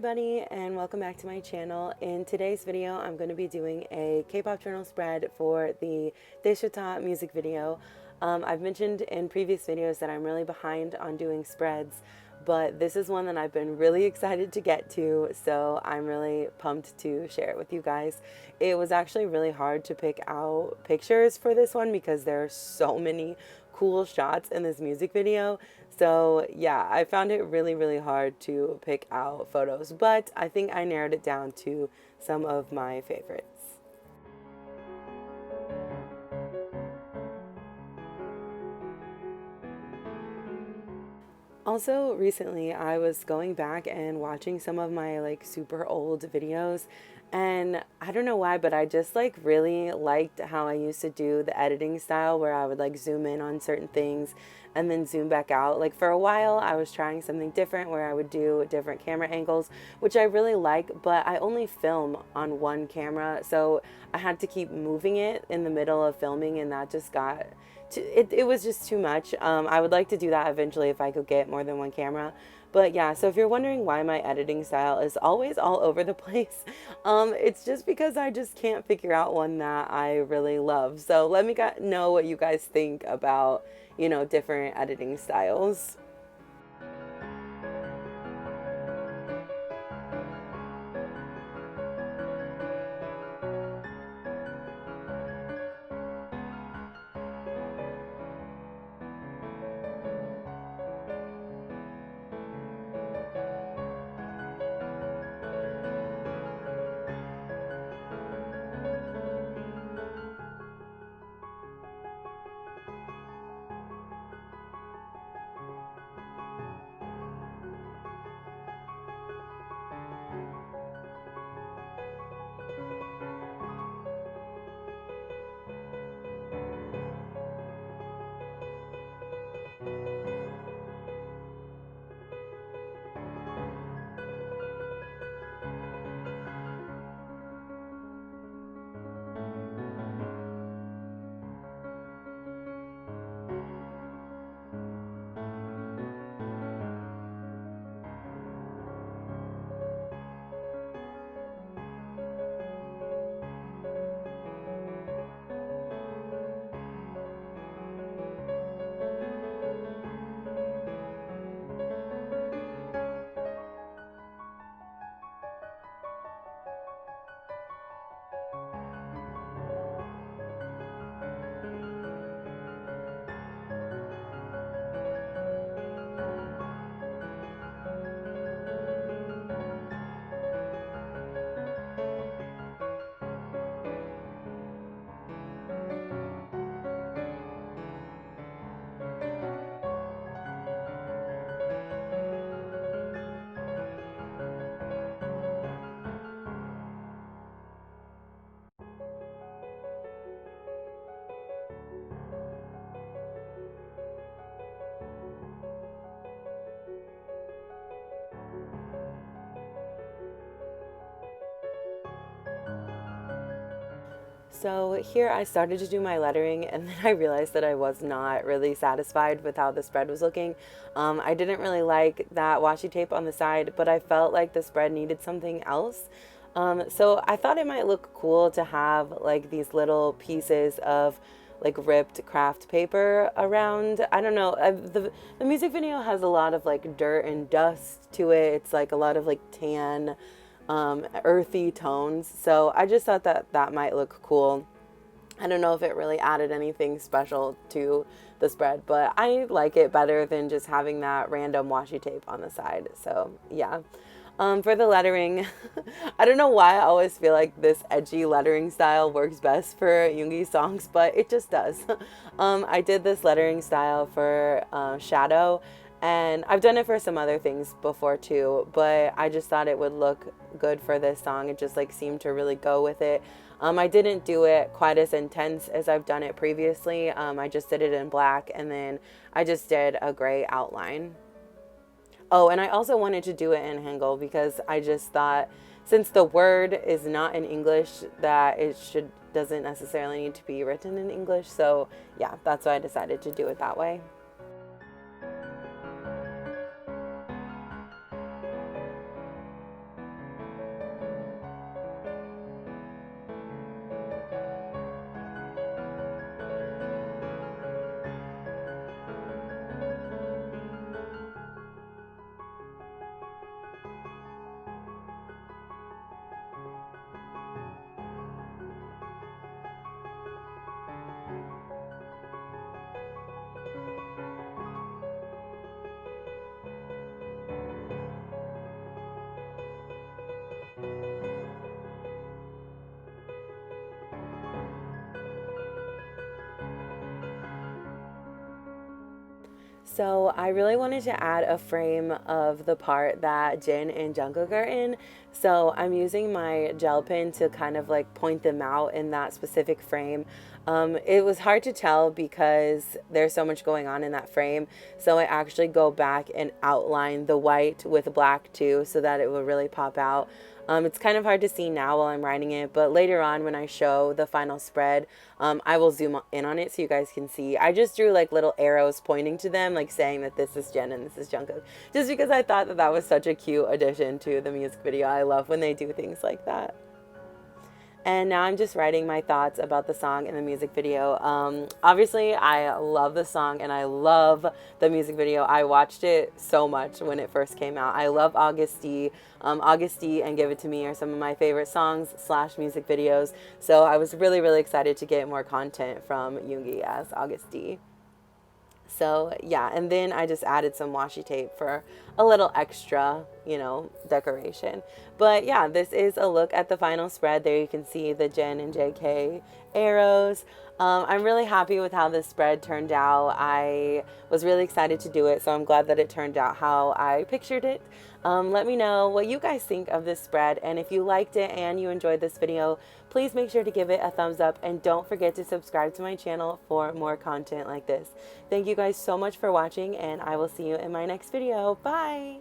everybody, and welcome back to my channel. In today's video, I'm going to be doing a K-pop journal spread for the daechwita music video. I've mentioned in previous videos that I'm really behind on doing spreads, but this is one that I've been really excited to get to, so I'm really pumped to share it with you guys. It was actually really hard to pick out pictures for this one because there are so many cool shots in this music video. So yeah, I found it really hard to pick out photos, but I think I narrowed it down to some of my favorites. Also, recently I was going back and watching some of my super old videos, and I don't know why, but I just really liked how I used to do the editing style where I would zoom in on certain things and then zoom back out. Like for a while I was trying something different where I would do different camera angles, which I really like, but I only film on one camera, so I had to keep moving it in the middle of filming, and that just got it was just too much. I would like to do that eventually if I could get more than one camera. But yeah, so if you're wondering why my editing style is always all over the place, it's just because I just can't figure out one that I really love. So let me know what you guys think about, different editing styles. So here I started to do my lettering, and then I realized that I was not really satisfied with how the spread was looking. I didn't really like that washi tape on the side, but I felt like the spread needed something else. So I thought it might look cool to have these little pieces of ripped craft paper around. I don't know. The music video has a lot of dirt and dust to it. It's a lot of tan, earthy tones. So I just thought that that might look cool. I don't know if it really added anything special to the spread, but I like it better than just having that random washi tape on the side. So yeah. For the lettering, I don't know why I always feel like this edgy lettering style works best for Yoongi songs, but it just does. I did this lettering style for Shadow, and I've done it for some other things before too, but I just thought it would look good for this song. It just seemed to really go with it. I didn't do it quite as intense as I've done it previously. I just did it in black, and then I just did a gray outline. Oh, and I also wanted to do it in Hangul because I just thought, since the word is not in English, that it doesn't necessarily need to be written in English. So yeah, that's why I decided to do it that way. So I really wanted to add a frame of the part that Jin and Jungkook are in. So I'm using my gel pen to kind of like point them out in that specific frame. It was hard to tell because there's so much going on in that frame. So I actually go back and outline the white with black too so that it will really pop out. It's kind of hard to see now while I'm writing it, but later on when I show the final spread, I will zoom in on it so you guys can see. I just drew like little arrows pointing to them, like saying that this is Jen and this is Jungkook, just because I thought that that was such a cute addition to the music video. I love when they do things like that. And now I'm just writing my thoughts about the song and the music video. Obviously, I love the song and I love the music video. I watched it so much when it first came out. I love August D. August D and Give It To Me are some of my favorite songs / music videos. So I was really, really excited to get more content from Yoongi as August D. So yeah, and then I just added some washi tape for a little extra, decoration. But yeah, this is a look at the final spread. There you can see the Jen and JK arrows. I'm really happy with how this spread turned out. I was really excited to do it, so I'm glad that it turned out how I pictured it. Let me know what you guys think of this spread, and if you liked it and you enjoyed this video, please make sure to give it a thumbs up, and don't forget to subscribe to my channel for more content like this. Thank you guys so much for watching, and I will see you in my next video. Bye!